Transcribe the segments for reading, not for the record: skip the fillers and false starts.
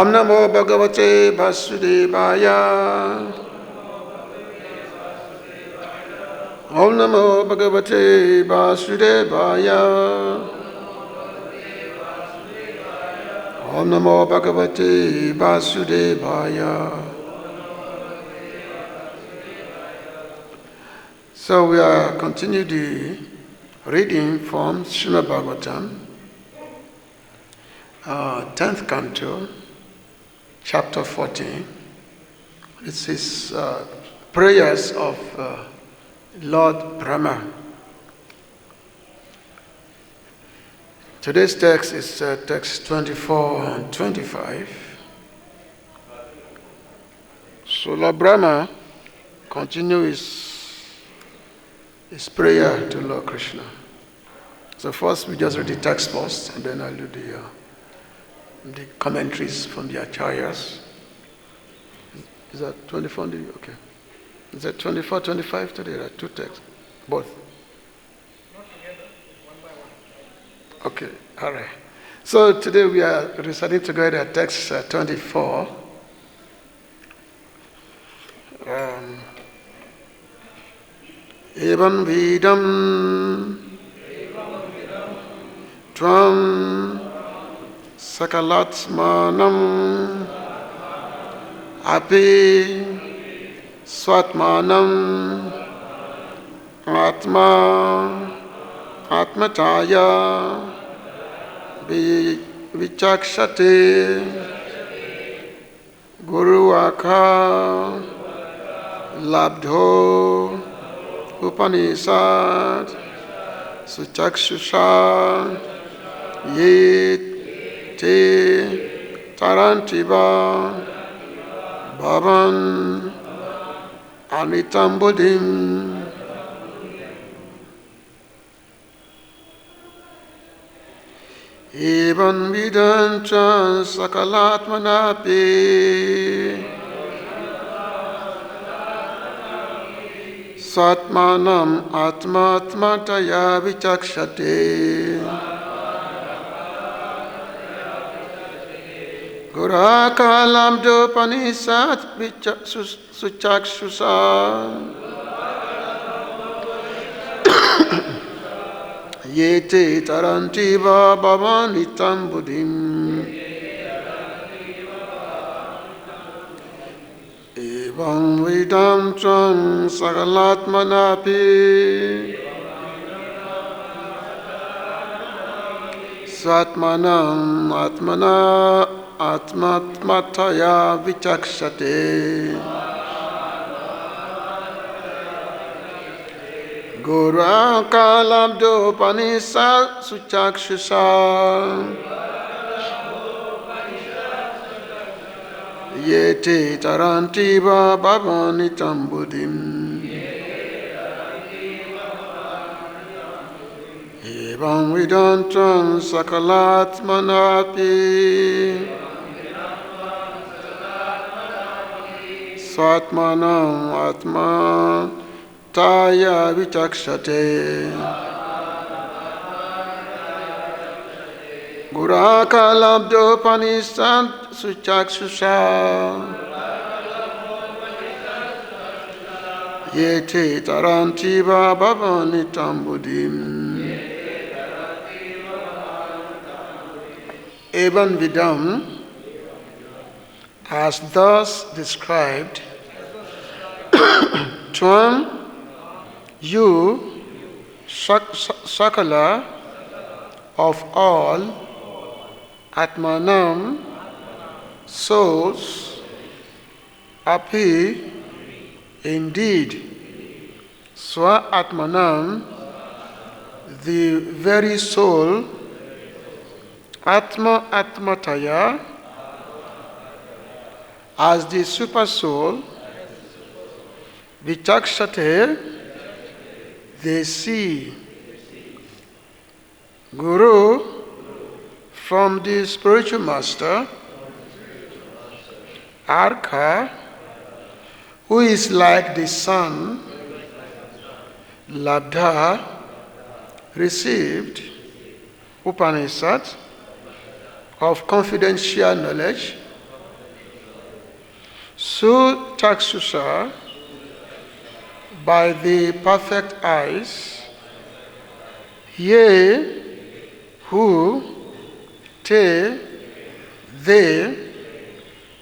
Om Namo Bhagavate Vasudevaya. Om Namo Bhagavate Vasudevaya. Om Namo Bhagavate Vasudevaya. So we are continuing the reading from Srimad Bhagavatam, 10th canto, chapter 14. This is prayers of Lord Brahma. Today's text is text 24 and 25. So Lord Brahma continues his prayer to Lord Krishna. So first we just read the text first, and then I'll do the commentaries from the acharyas. Is that 24? Okay. Is that 24, 25 today? There are two texts. Both. Not together, one by one. Okay, all right. So today we are reciting together text 24. Evam vidam tvam sakalatmanam api swatmanam ātmatayā vichakshate guru-akha labdho upanishad suchakshusha yet te tarantiva bhavan anitam buddhim. Evam vidancha sakalatmanapi satmanam ātmatayā vichakshate gurakalam dopanisat suchakshusha yete tarantiva bhavanitam buddhim. Evam vidam tvam sakalatmanapi satmanam ātmatayā vichakshate gurakalam dopanisat suchakshusha yete tarantiva bhavanitam buddhim. Evam vidantam sakalatmanapi satmanam ātmatayā vichakshate gurakalam dopanisat suchakshusha yete tarantiva bhavanitam buddhim. Evam vidam, as thus described, tvam, you, sakala, of all, ātmānam, souls, api, indeed, swa ātmānam, the very soul, ātmatayā, as the super soul, vichakshate, they see Guru from the spiritual master, Arka, who is like the sun, Labdha, received, Upanishad, of confidential knowledge, Sutakshusa, by the perfect eyes, ye, who, te, they,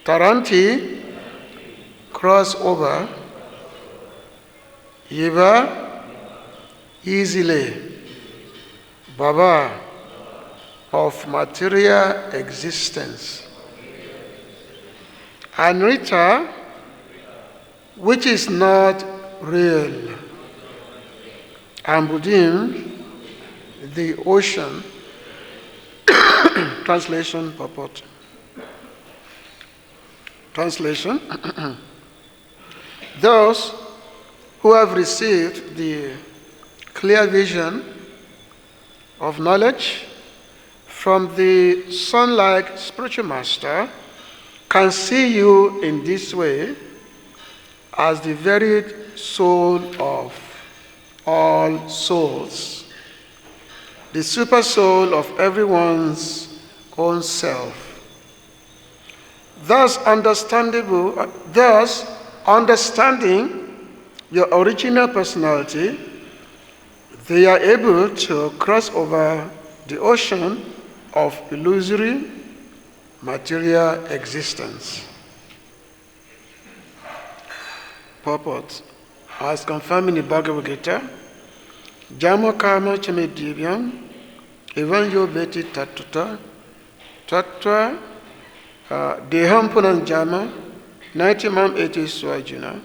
taranti, cross over, yiva, easily, bhava, of material existence, anrita, which is not real, ambudim, the ocean. Translation purport. Translation. Those who have received the clear vision of knowledge from the sun-like spiritual master can see you in this way as the very soul of all souls, the super soul of everyone's own self. Thus understanding your original personality, they are able to cross over the ocean of illusory material existence. Purport. As confirmed in the Bhagavad-Gita, Jama Karma Chamedivyam, Evanyo Veti Tatuta, Tattva, Deham Punanjama, 90 80 Swajuna.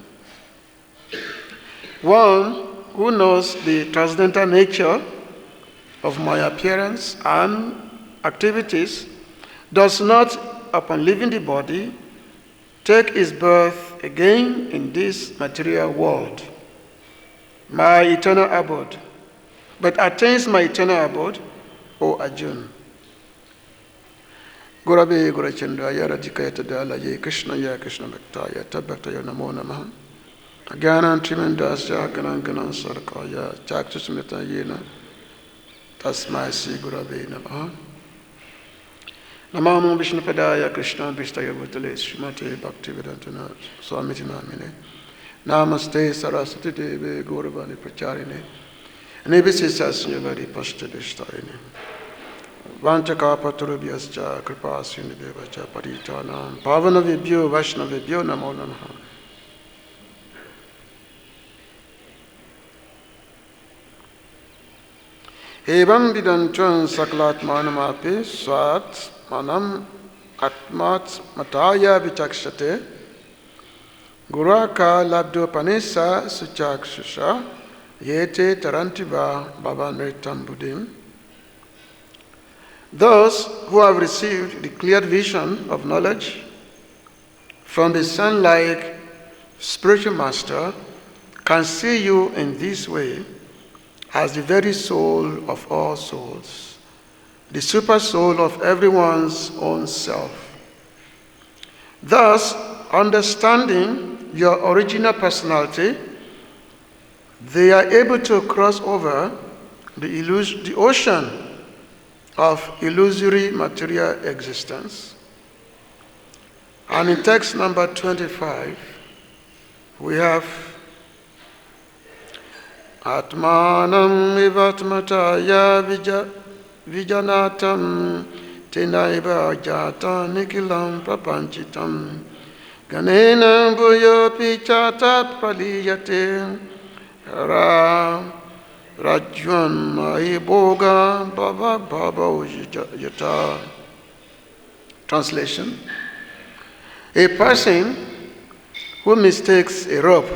One who knows the transcendental nature of my appearance and activities does not, upon leaving the body, take his birth again in this material world, my eternal abode, but attains my eternal abode, O Arjuna. Gurabe Gurachandra Yaradika Tadala Ye Krishna Ya Krishna Bhaktaya Tabhaktaya Namo Namaha Agyanan Trimendasya Ganan Sarkaya Chaktusmita Yena Tasmai Si Gurabe Namaha Namamu Vishnu Padaya Krishna Vistaya Bhutale Srimate Bhakti-Vedanta Swamiti Namine Namaste Saraswati Devi Gauravani Pracharine Nebisisasyavari Pashtabishtarine Vanchakapaturubhyascha Kripasindevacha Paritanam Pavanavibhyo Vaishnavibhyo Namo Namaha. Evam vidantvam saklatmanam api ātmānam ātmatayā vichakshate guraka labdhopanesa suchakshusha yete tarantiva bhavanritam buddhim. Those who have received the clear vision of knowledge from the sun-like spiritual master can see you in this way as the very soul of all souls, the super soul of everyone's own self. Thus, understanding your original personality, they are able to cross over the ocean of illusory material existence. And in text number 25, we have ātmānam evātmatayāvijānatāṁ tenaiva jātaṁ nikhilam prapañcitam jñānena bhūyo pralīyate rajjvām bhoga-bhavābhavau yathā. Translation. A person who mistakes a rope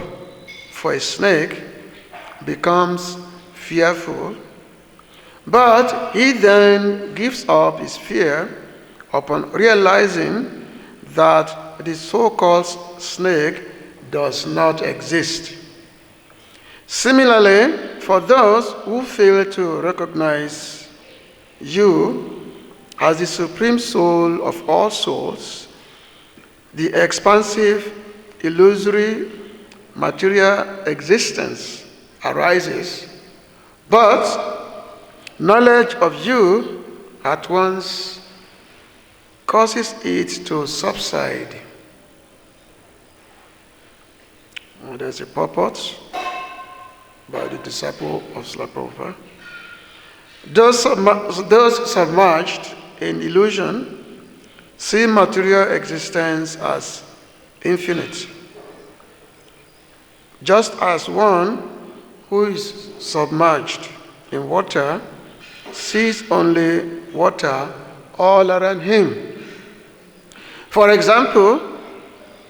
for a snake becomes fearful, but he then gives up his fear upon realizing that the so-called snake does not exist. Similarly, for those who fail to recognize you as the supreme soul of all souls, the expansive, illusory, material existence arises, but knowledge of you at once causes it to subside. There's a purport by the disciple of Srila Prabhupada. Those submerged in illusion see material existence as infinite. Just as one who is submerged in water sees only water all around him. For example,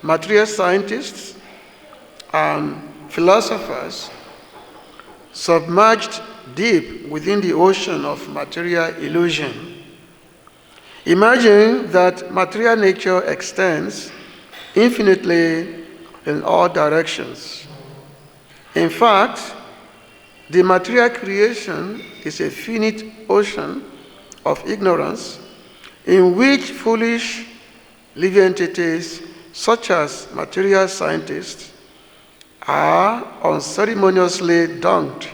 material scientists and philosophers submerged deep within the ocean of material illusion. Imagine that material nature extends infinitely in all directions. In fact, the material creation is a finite ocean of ignorance in which foolish living entities such as material scientists are unceremoniously dunked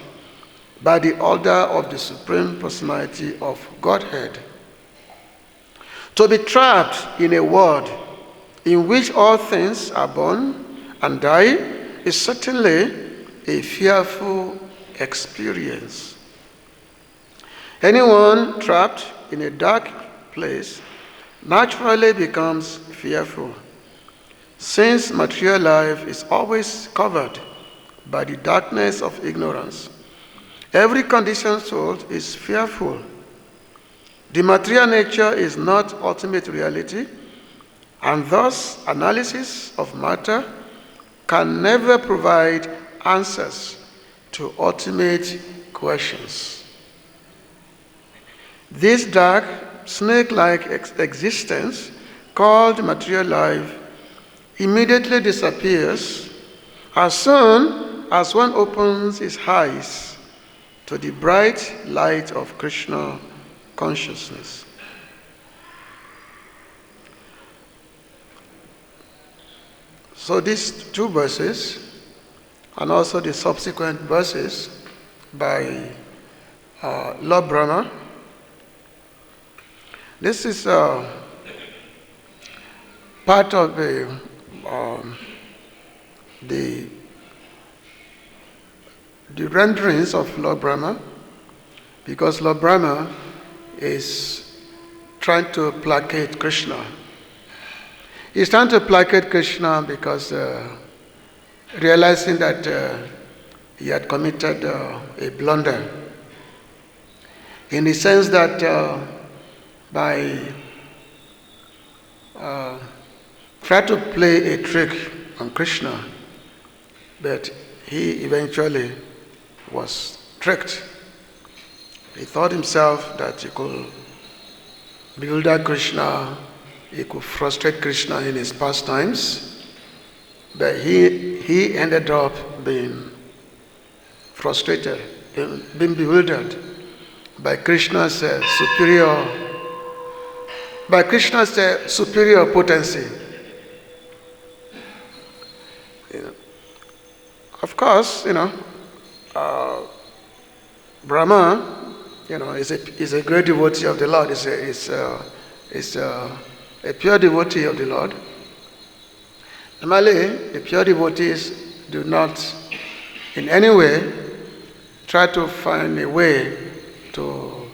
by the order of the Supreme Personality of Godhead. To be trapped in a world in which all things are born and die is certainly a fearful experience. Anyone trapped in a dark place naturally becomes fearful, since material life is always covered by the darkness of ignorance. Every conditioned soul is fearful. The material nature is not ultimate reality, and thus analysis of matter can never provide answers to ultimate questions. This dark, snake-like existence called material life immediately disappears as soon as one opens his eyes to the bright light of Krishna consciousness. So these two verses, and also the subsequent verses by Lord Brahma, this is part of the renderings of Lord Brahma, because Lord Brahma is trying to placate Krishna. He's trying to placate Krishna because realizing that he had committed a blunder, in the sense that by trying to play a trick on Krishna, but he eventually was tricked. He thought himself that he could bewilder Krishna, he could frustrate Krishna in his pastimes, but he ended up being frustrated, being bewildered by Krishna's superior potency. Of course, Brahma, is a great devotee of the Lord. Is a pure devotee of the Lord. Normally, the pure devotees do not in any way try to find a way to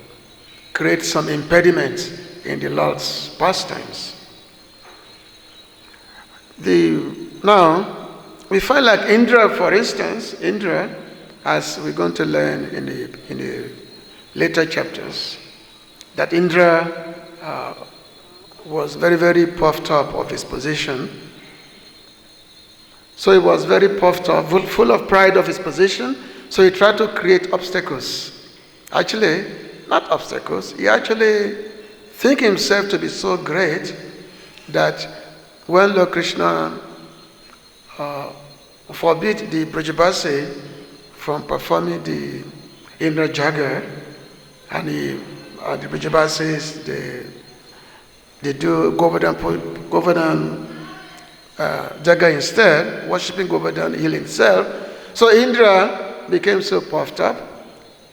create some impediment in the Lord's pastimes. Now, we find like Indra, for instance, as we're going to learn in the later chapters, that Indra was very, very puffed up of his position. So he was very puffed up, full of pride of his position, so he tried to create obstacles. Actually, not obstacles, he actually think himself to be so great that when Lord Krishna forbid the Brajabasi from performing the Indra Jaga, and the Brajabasis, they do Govardhan Jaga instead, worshipping Govardhan hill himself. So Indra became so puffed up,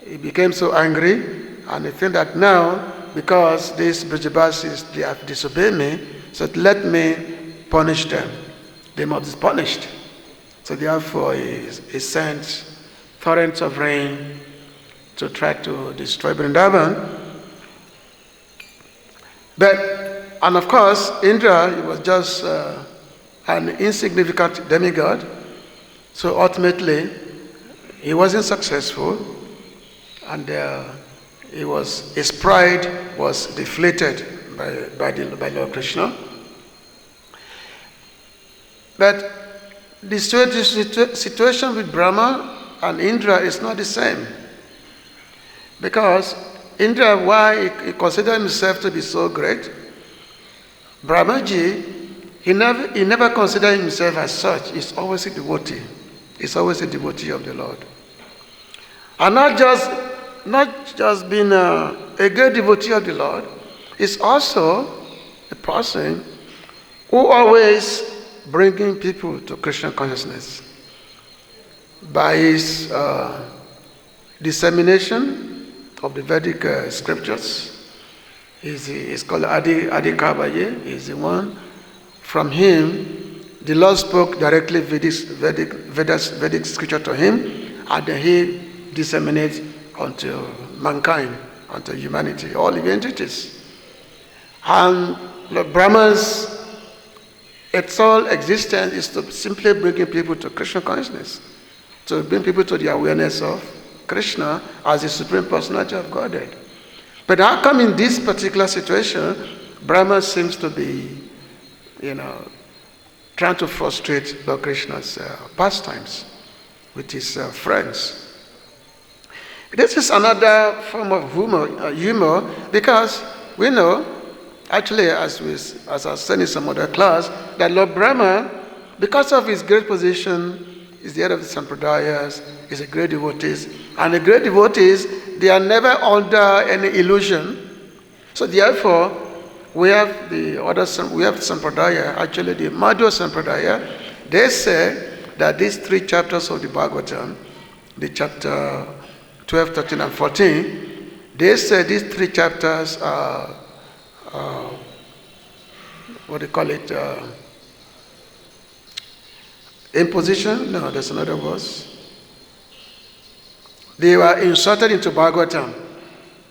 he became so angry, and he think that now, because these Brajabasis, they have disobeyed me, so let me punish them. They must be punished. So therefore he sent torrents of rain to try to destroy Vrindavan. And of course, Indra, he was just an insignificant demigod. So ultimately, he wasn't successful, and his pride was deflated by Lord Krishna. But the situation with Brahma and Indra is not the same. Because Indra, why he considered himself to be so great, Brahmaji, he never considered himself as such. He's always a devotee. He's always a devotee of the Lord. And not just being a great devotee of the Lord, he's also a person who always bringing people to Krishna consciousness by his dissemination of the Vedic scriptures. He's called Adi-Kavaye. He's the one. From him, the Lord spoke directly Vedic scripture to him, and then he disseminates unto mankind, unto humanity, all living entities. And Brahma's sole existence is to simply bring people to Krishna consciousness, to bring people to the awareness of Krishna as the Supreme Personality of Godhead. But how come in this particular situation, Brahma seems to be, trying to frustrate Lord Krishna's pastimes with his friends? This is another form of humor, because we know, actually, as I said in some other class, that Lord Brahma, because of his great position, is the head of the Sampradayas, is a great devotee, and the great devotees, they are never under any illusion. So therefore, we have Sampradaya, actually the Madhya Sampradaya. They say that these 3 chapters of the Bhagavatam, the chapter 12, 13, and 14, they say these 3 chapters are, what do you call it, imposition? No, there's another verse. They were inserted into Bhagavatam.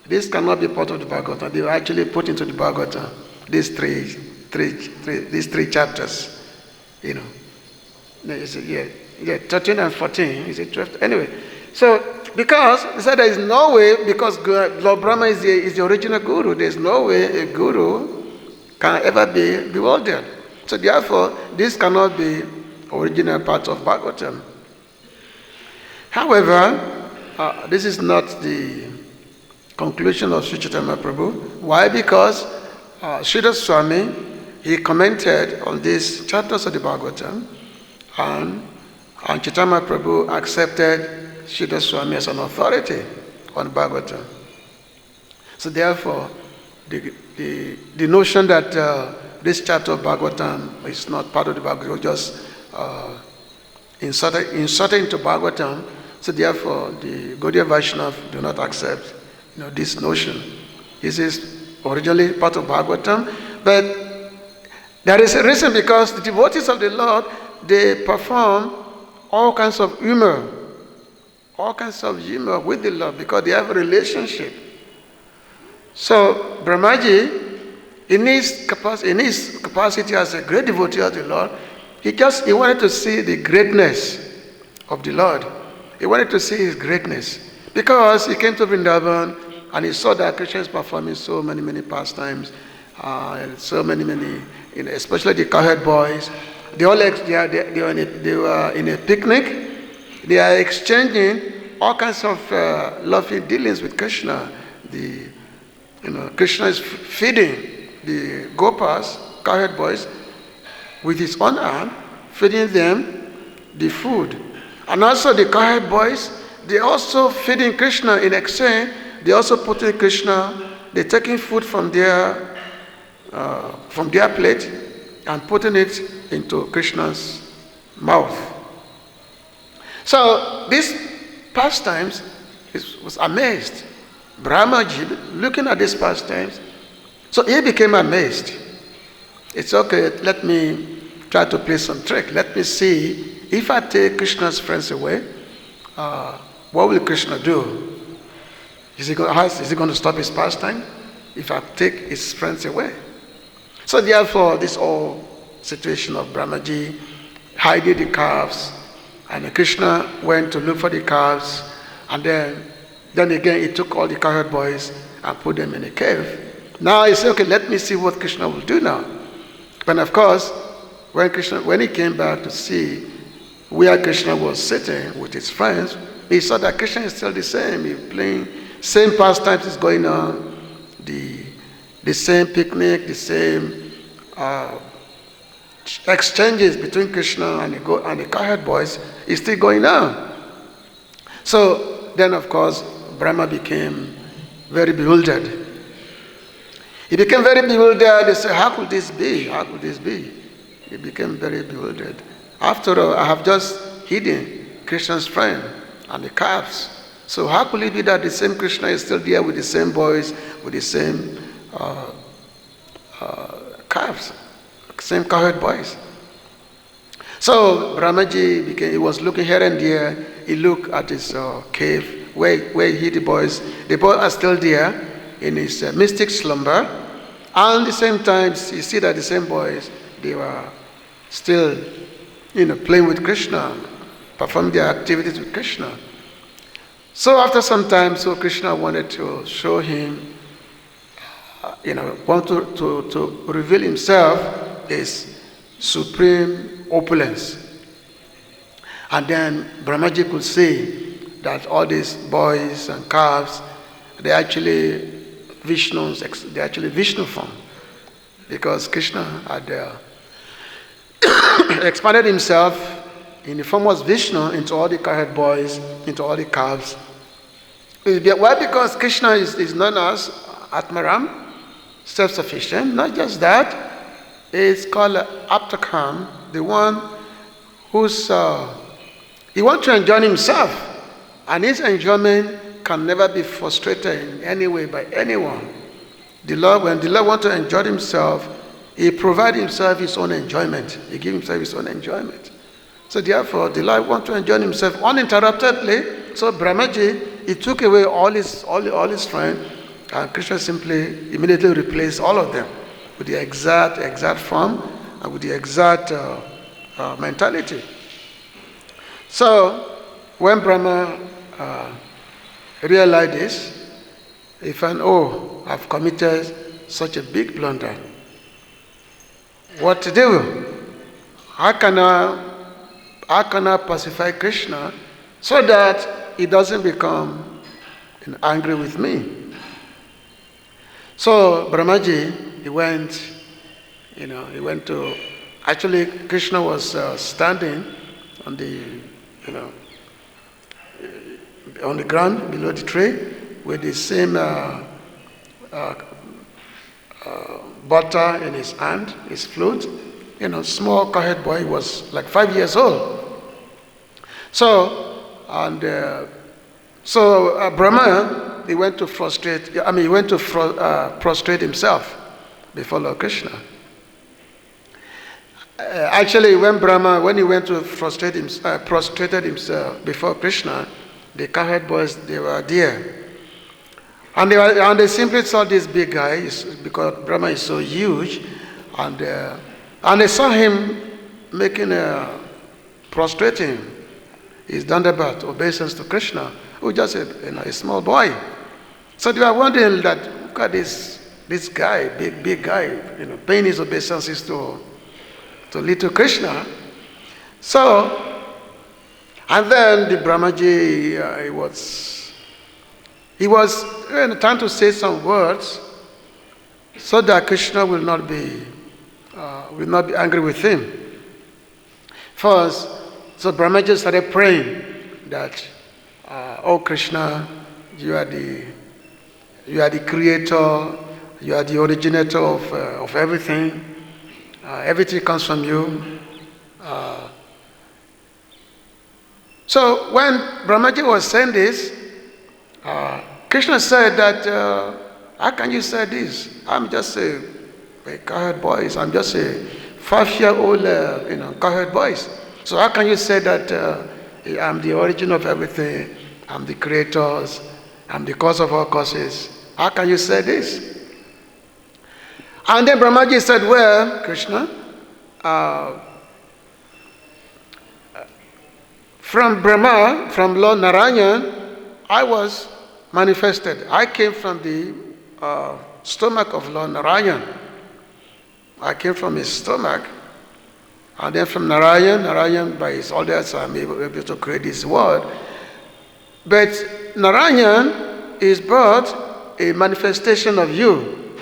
This cannot be part of the Bhagavatam. They were actually put into the Bhagavatam. These three chapters, Yeah, 13 and 14. Is it 12? Anyway, so because he said there is no way, because Lord Brahma is the original guru, there is no way a guru can ever be bewildered. So therefore, this cannot be original part of Bhagavatam. However, this is not the conclusion of Sri Chaitanya Prabhu. Why? Because Sridhar Swami, he commented on these chapters of the Bhagavatam, and Chaitanya Prabhu accepted Sridhar Swami as an authority on Bhagavatam. So therefore, the notion that this chapter of Bhagavatam is not part of the Bhagavatam, just inserted into Bhagavatam. So therefore, the Gaudiya Vaishnava do not accept, this notion. This is originally part of Bhagavatam, but there is a reason, because the devotees of the Lord, they perform all kinds of humor with the Lord, because they have a relationship. So Brahmaji, in his capacity as a great devotee of the Lord, he wanted to see the greatness of the Lord. He wanted to see his greatness, because he came to Vrindavan and he saw that Krishna is performing so many pastimes, and so many, especially the cowherd boys. They were in a picnic. They are exchanging all kinds of lovely dealings with Krishna. Krishna is feeding the gopas, cowherd boys, with his own hand, feeding them the food. And also the cowherd boys, they also feeding Krishna in exchange. They also putting Krishna, they're taking food from their plate and putting it into Krishna's mouth. So these pastimes, was amazed. Brahmaji, looking at these pastimes, so he became amazed. It's okay, let me try to play some trick. Let me see if I take Krishna's friends away, what will Krishna do? Is he going to stop his pastime if I take his friends away? So therefore, this whole situation of Brahmaji hiding the calves, and Krishna went to look for the calves, and then again he took all the cowherd boys and put them in a cave. Now he said, okay, let me see what Krishna will do now. But of course, when he came back to see where Krishna was sitting with his friends, he saw that Krishna is still the same. He's playing, same pastimes is going on, the same picnic, the same exchanges between Krishna and the cowherd boys is still going on. So then, of course, Brahma became very bewildered. He became very bewildered. He said, how could this be? How could this be? He became very bewildered. After all, I have just hidden Krishna's friend and the calves. So how could it be that the same Krishna is still there with the same boys, with the same calves, same cowherd boys? So Brahmaji he was looking here and there. He looked at his cave where he hid the boys. The boys are still there in his mystic slumber. And at the same time, you see that the same boys, they were still, playing with Krishna, performing their activities with Krishna. So after some time, Krishna wanted to show him, want to reveal himself as supreme opulence. And then Brahmaji could see that all these boys and calves, they're actually Vishnus, they're actually Vishnu form. Because Krishna had expanded himself in the form of Vishnu into all the cowherd boys, into all the calves. Why? Because Krishna is known as ātmānam, self-sufficient. Not just that, it's called ātmānam, the one who's, he wants to enjoy himself. And his enjoyment can never be frustrated in any way by anyone. When the Lord wants to enjoy himself, he provides himself his own enjoyment. He gives himself his own enjoyment. So therefore, the Lord wants to enjoy himself uninterruptedly. So Brahmaji, he took away all his friends, and Krishna simply immediately replaced all of them with the exact form and with the exact mentality. So when Brahma realized this, he found, I've committed such a big blunder. What to do? How can I pacify Krishna so that he doesn't become angry with me? So Brahmaji, he went to, actually Krishna was standing on the ground below the tree with the same butter in his hand, his flute. Small cowherd boy, he was like 5 years old. So Brahma, he went to prostrate himself before Lord Krishna. Actually, when he went to prostrated himself before Krishna, the cowherd boys, they were there. And they simply saw this big guy, because Brahma is so huge, and they saw him prostrating his dandavat, obeisance to Krishna, who just a small boy. So they were wondering that, look at this guy, big guy, paying his obeisances to little Krishna. So, and then the Brahmaji, he was trying to say some words so that Krishna will not be angry with him. First, so Brahmaji started praying that, oh Krishna, you are the creator, you are the originator of everything. Everything comes from you. So when Brahmaji was saying this, Krishna said that, how can you say this? I'm just a cowherd boy. I'm just a 5-year-old cowherd boy. So how can you say that I'm the origin of everything, I'm the creator, I'm the cause of all causes? How can you say this? And then Brahmaji said, well, Krishna, from Brahma, from Lord Narayan, I was manifested. I came from the stomach of Lord Narayan. I came from his stomach. And then from Narayan by his orders, I'm able to create this world. But Narayan is but a manifestation of you.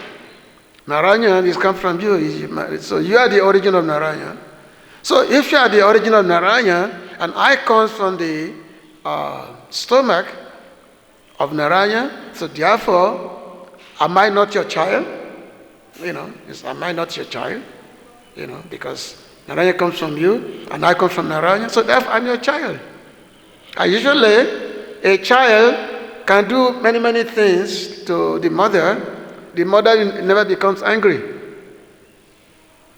Narayan is come from you. So you are the origin of Narayan. So if you are the origin of Narayan, and I come from the stomach of Narayan, so therefore, am I not your child? Am I not your child? Because Narayan comes from you, and I come from Narayan, so therefore I'm your child. And usually, a child can do many, many things to the mother. The mother never becomes angry.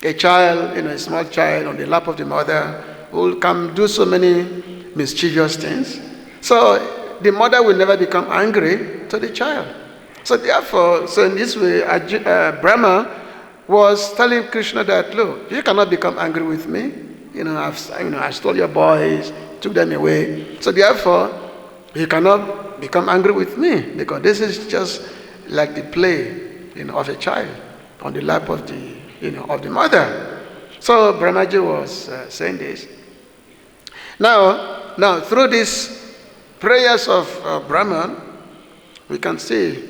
A child, a small child on the lap of the mother will come do so many mischievous things. So the mother will never become angry to the child. So therefore, in this way, Brahma was telling Krishna that, look, you cannot become angry with me. I stole your boys, took them away. So therefore, you cannot become angry with me, because this is just like the play, of a child on the lap of the mother. So Brahmaji was saying this. Now through these prayers of Brahman, we can see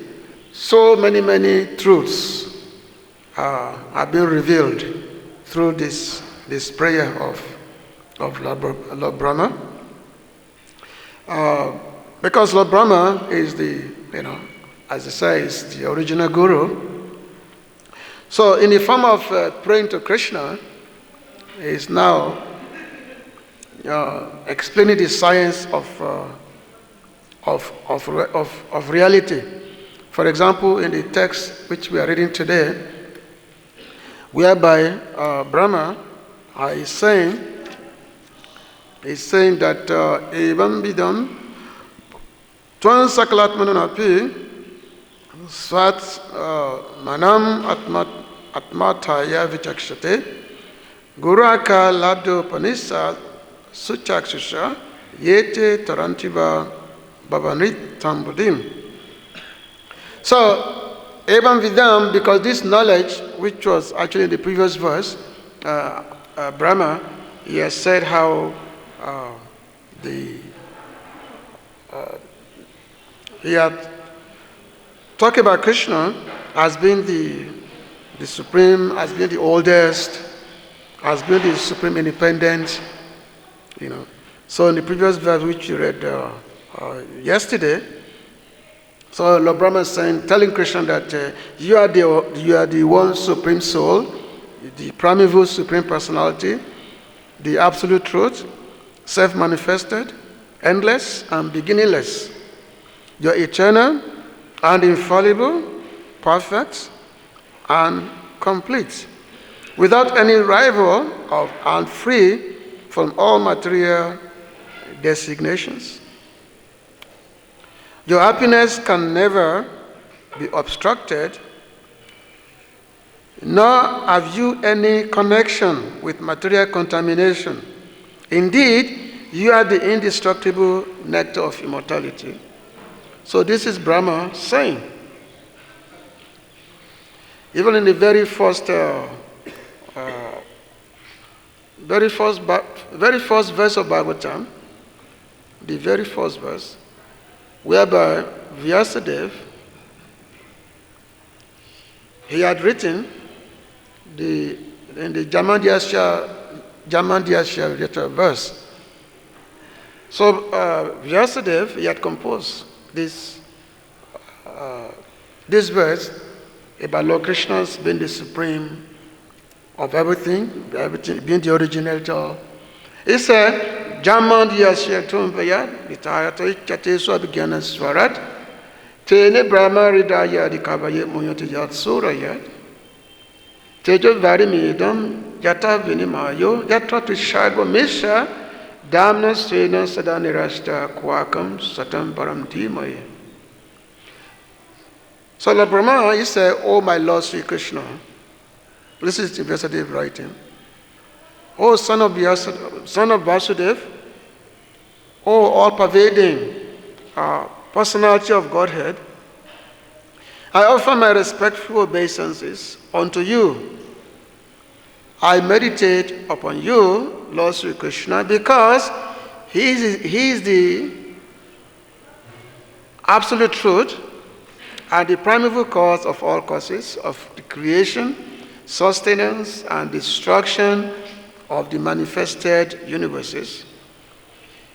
so many truths are being revealed through this prayer of Lord Brahma. Because Lord Brahma is as I say, is the original guru. So in the form of praying to Krishna, he is now explaining the science of reality. For example, in the text which we are reading today, whereby Brahma is saying that evam vidam tvam sakalatmanam api swat manam ātmatayā vichakshate guraka labdo panisa suchakshusha yete tarantiva bhavanritam buddhim. So evam vidam, because this knowledge, which was actually in the previous verse, Brahma, he has said how he had talked about Krishna as being the supreme, as being the oldest, as being the supreme independent, So in the previous verse which you read yesterday, so Lord Brahma is telling Krishna that you are the one supreme soul, the primeval supreme personality, the absolute truth, self-manifested, endless and beginningless. You're eternal and infallible, perfect and complete, without any rival and free from all material designations. Your happiness can never be obstructed, nor have you any connection with material contamination. Indeed, you are the indestructible nectar of immortality. So this is Brahma saying. Even in the very first verse of Bhagavatam, the very first verse, whereby Vyasadeva, he had written in the Jamandyasya verse. So Vyasadeva, he had composed this verse about Lord Krishna's being the supreme of everything being the originator. He said, Jamandyasya tumvayad, vitayata ichate swabhigyanan swarat, tene brahma ridaya dikavayet munyati yat surayat, tejo varimidam yathā vinimayo yatra trishago misha damna sena sadanirashta kwakam satam param dhimaye. So Lord Brahma, he said, "Oh my Lord Sri Krishna," this is the Vyasadeva writing, "Oh son of Vasudev, oh all-pervading personality of Godhead, I offer my respectful obeisances unto you. I meditate upon you, Lord Sri Krishna, because He is the absolute truth and the primeval cause of all causes of the creation, sustenance, and destruction of the manifested universes.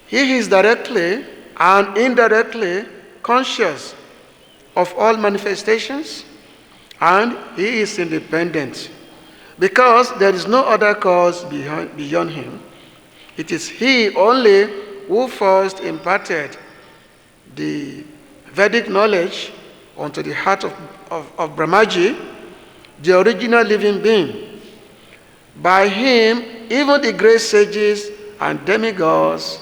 He is directly and indirectly conscious of all manifestations, and He is independent, because there is no other cause beyond Him. It is He only who first imparted the Vedic knowledge unto the heart of Brahmaji, the original living being. By Him, even the great sages and demigods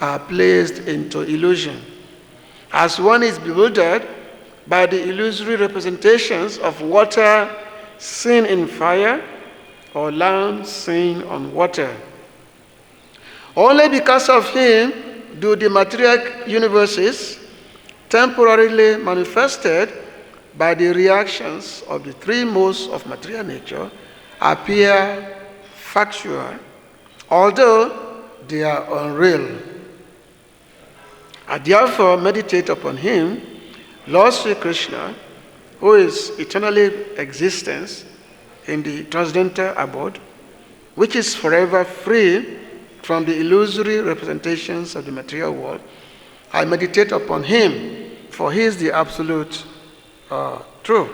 are placed into illusion, as one is bewildered by the illusory representations of water seen in fire or land seen on water. Only because of Him do the material universes, temporarily manifested by the reactions of the three modes of material nature, appear factual, although they are unreal. I therefore meditate upon Him, Lord Sri Krishna, who is eternally existence in the transcendental abode, which is forever free from the illusory representations of the material world. I meditate upon Him, for He is the absolute truth.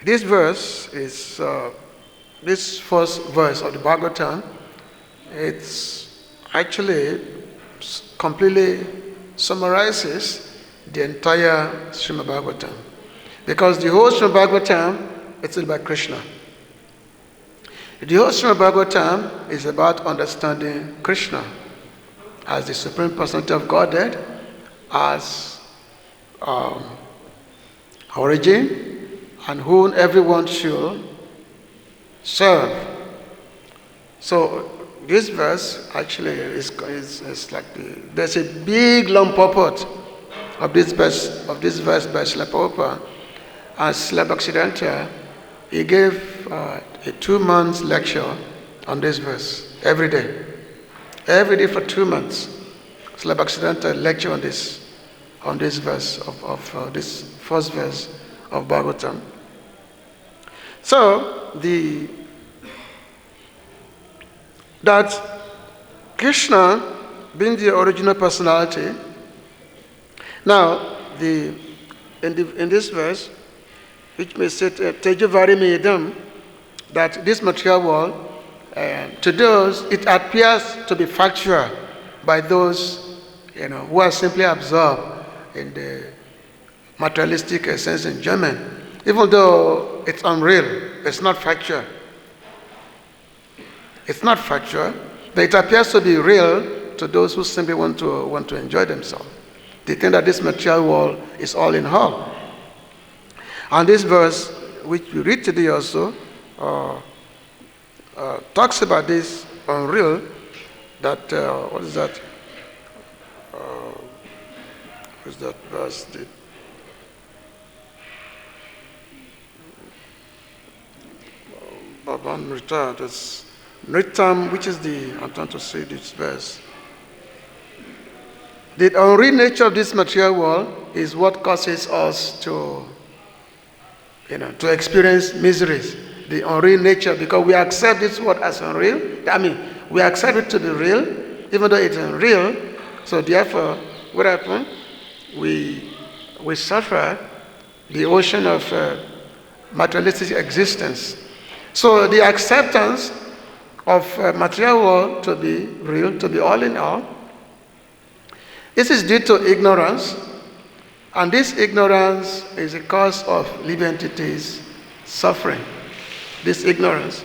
This verse is, this first verse of the Bhagavatam, it's actually completely summarizes the entire Srimad Bhagavatam. Because the whole Srimad Bhagavatam is about Krishna. The whole Srimad Bhagavatam is about understanding Krishna as the Supreme Personality of Godhead, as origin, and whom everyone should serve. So this verse actually is like there's a big long purport of this verse by Srila Prabhupada. As Srila Bhaktivedanta, he gave a 2-month lecture on this verse every day. Every day for 2 months, Srila Bhaktivedanta lecture on this verse of this first verse of Bhagavatam. So that Krishna being the original personality. Now, in this verse, which may say Tejavari Medam, that this material world, to those, it appears to be factual by those who are simply absorbed in the materialistic sense enjoyment, even though it's unreal, it's not factual. It's not factual, but it appears to be real to those who simply want to enjoy themselves. They think that this material world is all in all. And this verse, which we read today also, talks about this unreal, that, what is that? What is that verse? That's Nritam, which is I'm trying to say this verse. The unreal nature of this material world is what causes us to experience miseries. The unreal nature, because we accept this world as unreal. I mean, we accept it to be real, even though it's unreal. So therefore, what happens? We suffer the ocean of materialistic existence. So the acceptance of material world to be real, to be all in all, this is due to ignorance, and this ignorance is a cause of living entities suffering. this ignorance.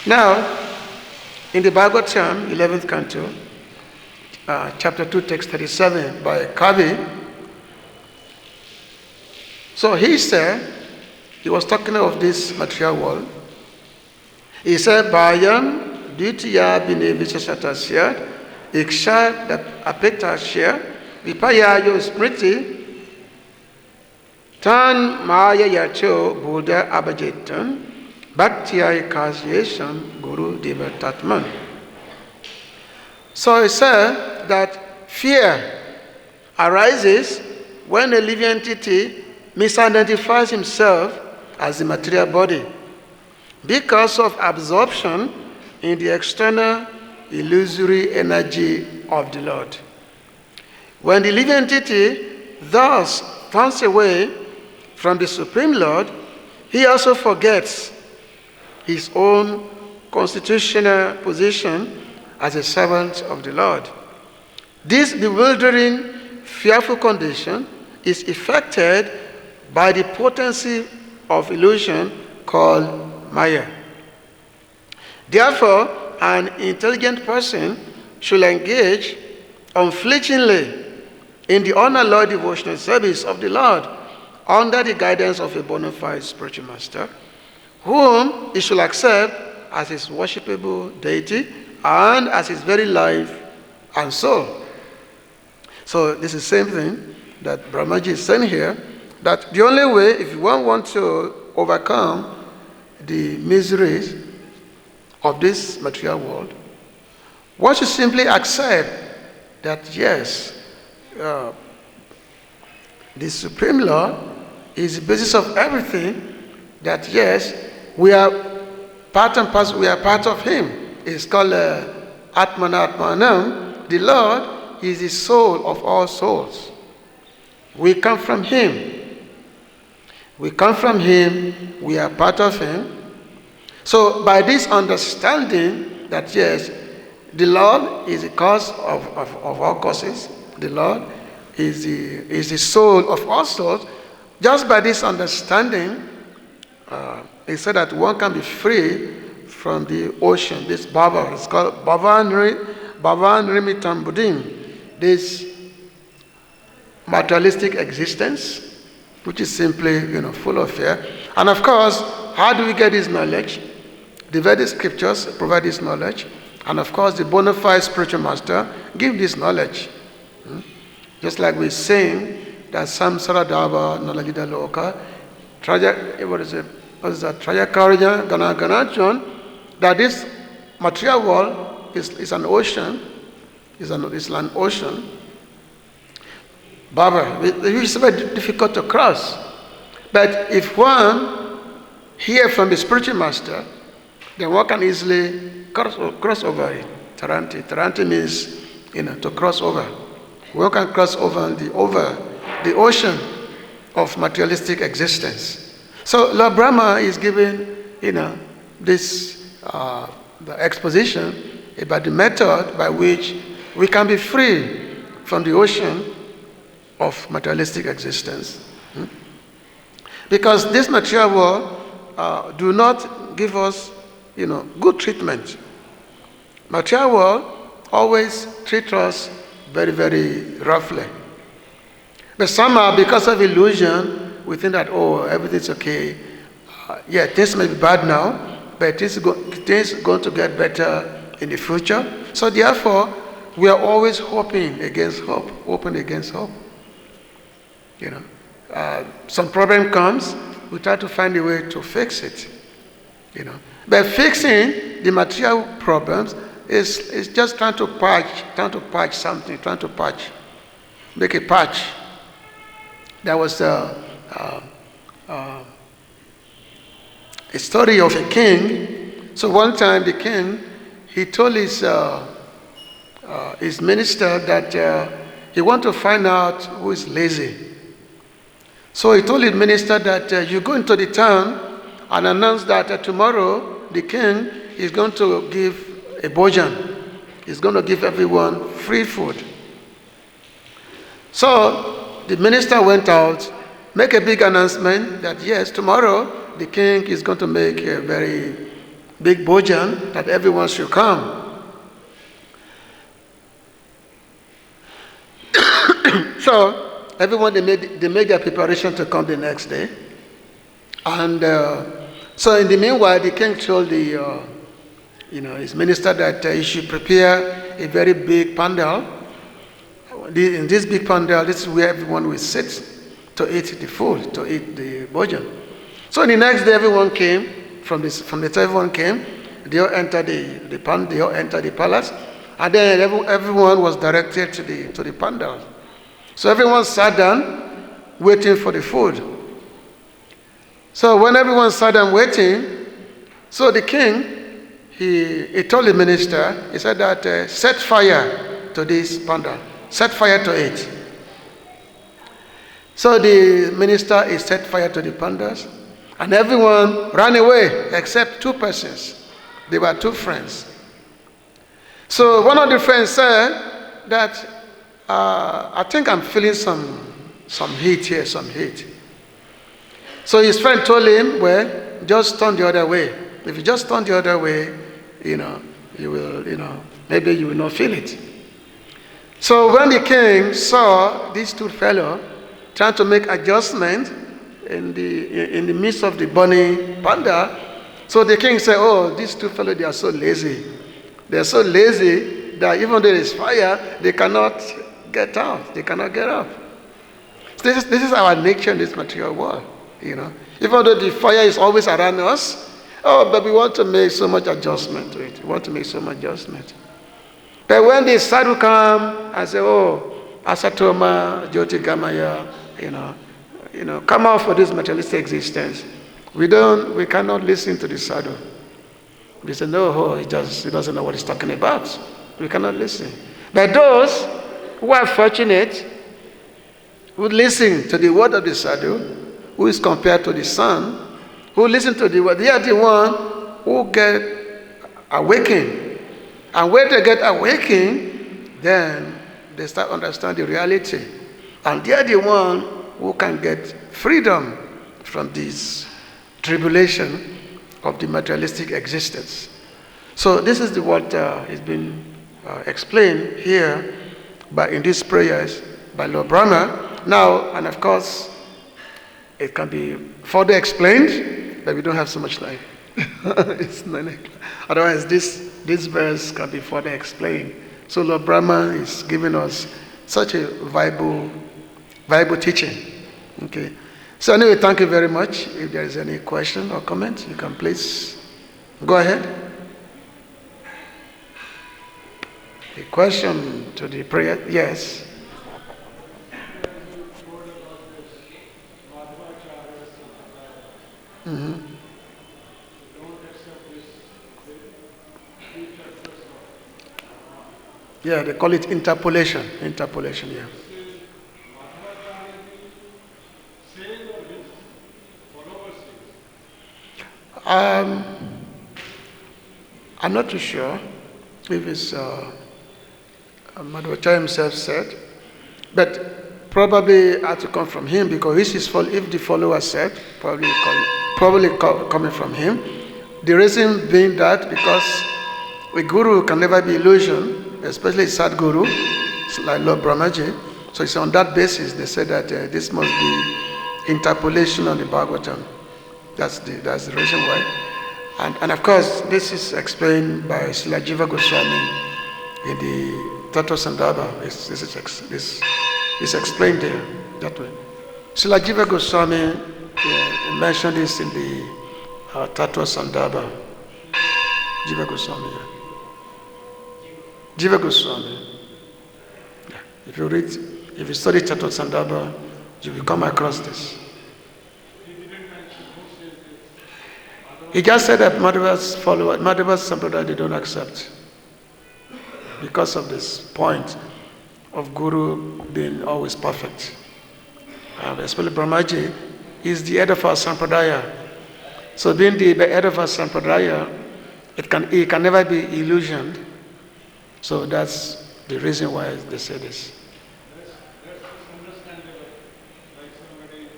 Now, in the Bhagavad-Gita, 11th canto, chapter 2, text 37 by Kavi, so he said, he was talking of this material world. He said, Bhayam Dvitiya Bine Vishashatasya Iksha Apetasya Vipayayo Smriti Tan Maya Yacho Buddha Abhajetan Bhakti-yoga Guru Devatatman. So he said that fear arises when a living entity misidentifies himself as the material body because of absorption in the external illusory energy of the Lord. When the living entity thus turns away from the Supreme Lord, he also forgets his own constitutional position as a servant of the Lord. This bewildering, fearful condition is effected by the potency of illusion called Maya. Therefore, an intelligent person should engage unflinchingly in the unalloyed devotional service of the Lord under the guidance of a bona fide spiritual master, whom he should accept as his worshipable deity and as his very life and soul. So this is the same thing that Brahmaji is saying here, that the only way, if one wants to overcome the miseries of this material world, one should simply accept that yes, the Supreme Lord is the basis of everything, that yes, we are part and parcel, we are part of Him. It's called ātmānam. The Lord is the soul of all souls. We come from Him. We come from Him, we are part of Him. So by this understanding that yes, the Lord is the cause of all causes, the Lord is the soul of all souls, just by this understanding, it said that one can be free from the ocean, this bhava, it's called bhava-abhavau, this materialistic existence, which is simply, full of fear. And of course, how do we get this knowledge? The Vedic scriptures provide this knowledge. And of course, the bona fide spiritual master give this knowledge. Just like we sing that samsara dava nalagida loka, trajakarya ganaganajon, that this material world is an ocean, is an ocean. Baba, it's very difficult to cross. But if one hears from the spiritual master, then one can easily cross over it. Taranti means, to cross over. One can cross over the ocean of materialistic existence. So Lord Brahma is giving, this the exposition about the method by which we can be free from the ocean of materialistic existence. Because this material world do not give us, good treatment. Material world always treat us very, very roughly. But somehow, because of illusion, we think that, everything's okay. Things may be bad now, but things are going to get better in the future. So therefore, we are always hoping against hope, hoping against hope. Some problem comes, we try to find a way to fix it. But fixing the material problems is just trying to patch something, make a patch. There was a story of a king. So one time the king, he told his minister that he wanted to find out who is lazy. So he told his minister that you go into the town and announce that tomorrow the king is going to give a bhojan. He's going to give everyone free food. So the minister went out make a big announcement that yes, tomorrow the king is going to make a very big bhojan that everyone should come. So everyone, they made their preparation to come the next day. And so in the meanwhile, the king told his minister that he should prepare a very big pandal. In this big pandal, this is where everyone will sit to eat the food, to eat the bhojan. So the next day, everyone came from the time everyone came. They all entered they all entered the palace, and then everyone was directed to the pandal. So everyone sat down, waiting for the food. So when everyone sat down waiting, so the king, he told the minister, he said that set fire to this pandal, set fire to it. So the minister is set fire to the pandals, and everyone ran away except two persons. They were two friends. So one of the friends said that, I think I'm feeling some heat here, some heat. So his friend told him, well, just turn the other way. If you just turn the other way, you will, maybe you will not feel it. So when the king saw these two fellows trying to make adjustment in the midst of the burning panda, so the king said, oh, these two fellows, they are so lazy. They are so lazy that even though there is fire, they cannot get out. They cannot get up. So this is our nature in this material world. Even though the fire is always around us, but we want to make so much adjustment to it. We want to make so much adjustment. But when the sadhu come and say, oh, asatoma, jyoti gamaya, come out for this materialistic existence, we cannot listen to the sadhu. We say, no, he doesn't know what he's talking about. We cannot listen. But those who are fortunate, who listen to the word of the sadhu, who is compared to the sun, who listen to the word, they are the one who get awakened. And when they get awakened, then they start understanding the reality. And they are the one who can get freedom from this tribulation of the materialistic existence. So this is what has been explained here in these prayers by Lord Brahma. Now, and of course, it can be further explained, but we don't have so much time. It's 9 o'clock. Otherwise, this verse can be further explained. So Lord Brahma is giving us such a viable teaching. Okay. So anyway, thank you very much. If there is any question or comment, you can please go ahead. A question to the prayer? Yes. Mm-hmm. Yeah, they call it interpolation. Interpolation, yeah. I'm not too sure if it's Madhvacharya himself said, but probably had to come from him, because if the follower said, probably coming from him. The reason being that because a guru can never be illusion, especially Sadguru, like Lord Brahmaji. So it's on that basis they said that this must be interpolation on the Bhagavatam. That's the reason why. And of course, this is explained by Srila Jiva Goswami in the Tattva Sandarbha. This is explained there that way. Srila Jiva Goswami mentioned this in the Tattva Sandarbha. Jiva Goswami. Yeah. Jiva Goswami. Yeah. If you study Tattva Sandarbha, you will come across this. He just said that Madhava's followers, Madhava's Sampradaya, they don't accept. Because of this point of Guru being always perfect. Especially Brahmaji is the head of our Sampradaya. So being the head of our Sampradaya, it can never be illusioned. So that's the reason why they say this. That's understandable. Like somebody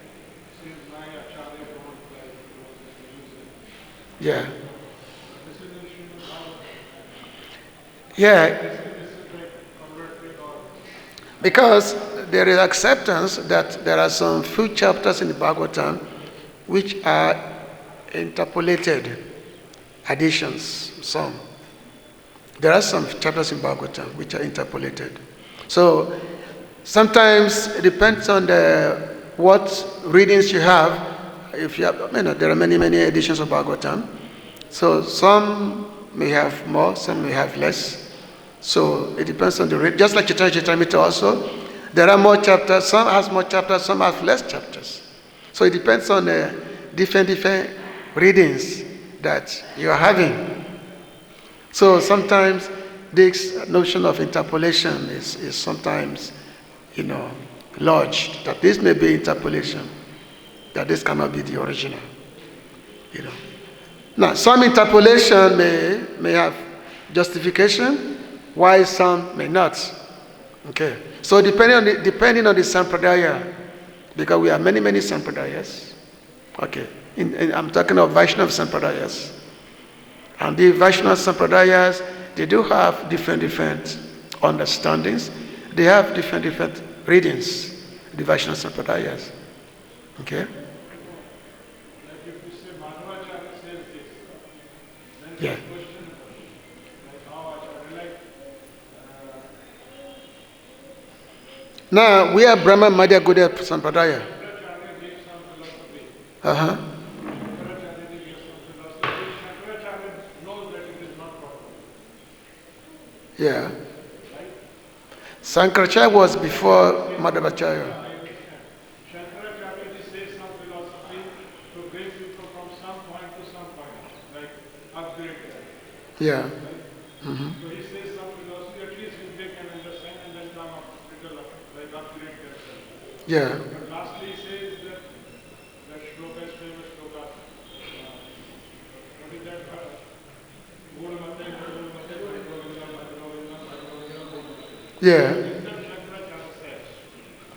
Yeah. Yeah. Because there is acceptance that there are some few chapters in the Bhagavatam which are interpolated additions, some. There are some chapters in Bhagavatam which are interpolated. So sometimes it depends on what readings you have. If you have, there are many editions of Bhagavatam. So some may have more, some may have less. So it depends on the read. Just like Chaitanya also, there are more chapters. Some has more chapters, some have less chapters. So it depends on the different readings that you are having. So sometimes this notion of interpolation is sometimes, lodged, that this may be interpolation, that this cannot be the original. Now, some interpolation may have justification, while some may not. Okay. So depending on the sampradaya, because we have many sampradayas. Okay. I'm talking of Vaishnava sampradayas. And the Vaishnava sampradayas, they do have different understandings. They have different readings, the Vaishnava sampradayas. Okay? Yeah. Now, we are Brahma Madhya Gaudiya Sampradaya. Uh-huh. Yeah. Sankaracharya was before Madhvacharya. Shankaracharya says some philosophy to bring people from some point to some point, like upgrade. Yeah. Mm-hmm. So he says some philosophy, at least they can understand and then come up, like upgrade themselves. Yeah. But lastly he says that shloka is famous shloka. What is that? Yeah.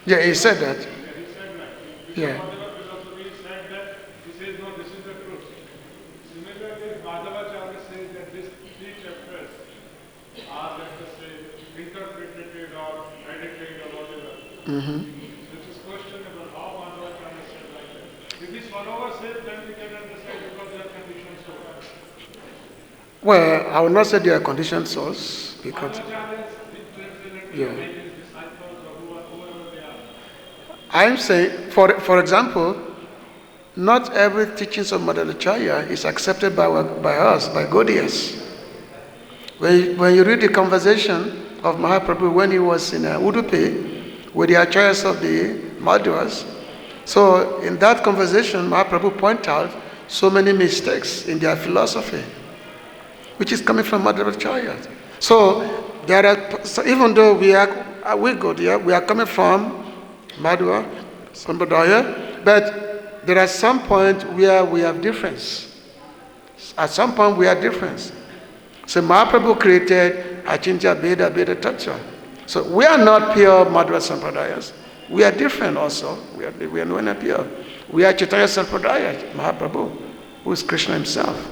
Yeah, he said that. Yeah. Philosophy said that, he says, no, this is the truth. Similarly, Madhavacharya says that these three chapters are, let us say, interpreted or edited or whatever. Mm-hmm. Which is questionable how Madhavacharya said like that. If this follower says, then we can understand because they are conditioned souls. Well, I will not say they are conditioned souls because. Yeah. I'm saying, for example, not every teachings of Madhavacharya is accepted by us, by Gaudiyas. When you read the conversation of Mahaprabhu when he was in Udupi with the acharyas of the Madhvas, so in that conversation, Mahaprabhu pointed out so many mistakes in their philosophy, which is coming from Madhavacharya. So even though we Gaudiya, we are coming from Madhva, Sampradaya, but there are some point where we have difference. At some point we have difference. So Mahaprabhu created Achintya Bheda Bheda Tattva. So we are not pure Madhva Sampradayas. We are different also. We are not pure. We are Chaitanya Sampradaya, Mahaprabhu, who is Krishna himself.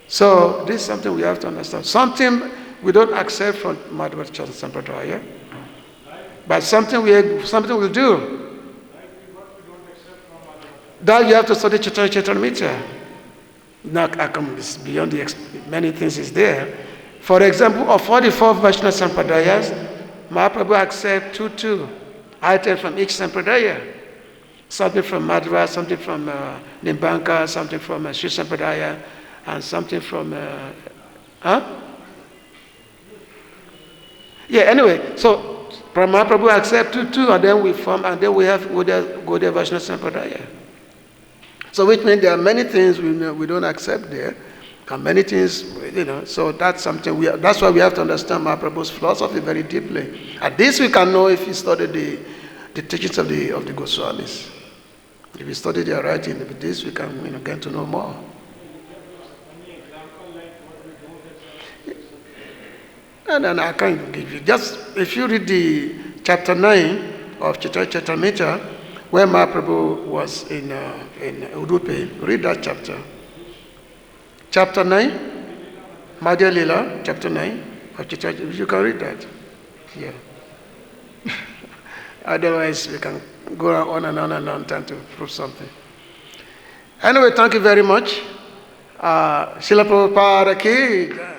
So this is something we have to understand. Something we don't accept from Madhva Sampradaya, but something we'll do. That you have to study Chaitanya Charitamrita. Now, beyond the many things is there. For example, of 44 Vaishnava Sampradayas, Mahaprabhu accepts two items from each Sampradaya. Something from Madhva, something from Nimbanka, something from Sri Sampradaya, and something from... Yeah, anyway, so Mahaprabhu accepts two, and then we form, and then we have Gaudiya Vaishnava Sampradaya. So which means there are many things we don't accept there, and many things, so that's something that's why we have to understand Mahaprabhu's philosophy very deeply. And this we can know if you study the teachings of the Goswamis. If we study their writing, with this we can get to know more. And I can't give you. Just if you read the chapter 9 of Chaitanya Charitamrita, where Mahaprabhu was in Udupi, read that chapter. Chapter 9? Madhya Lila, chapter 9. You can read that. Yeah. Otherwise, we can go on and on and on trying to prove something. Anyway, thank you very much. Srila Prabhupada ki.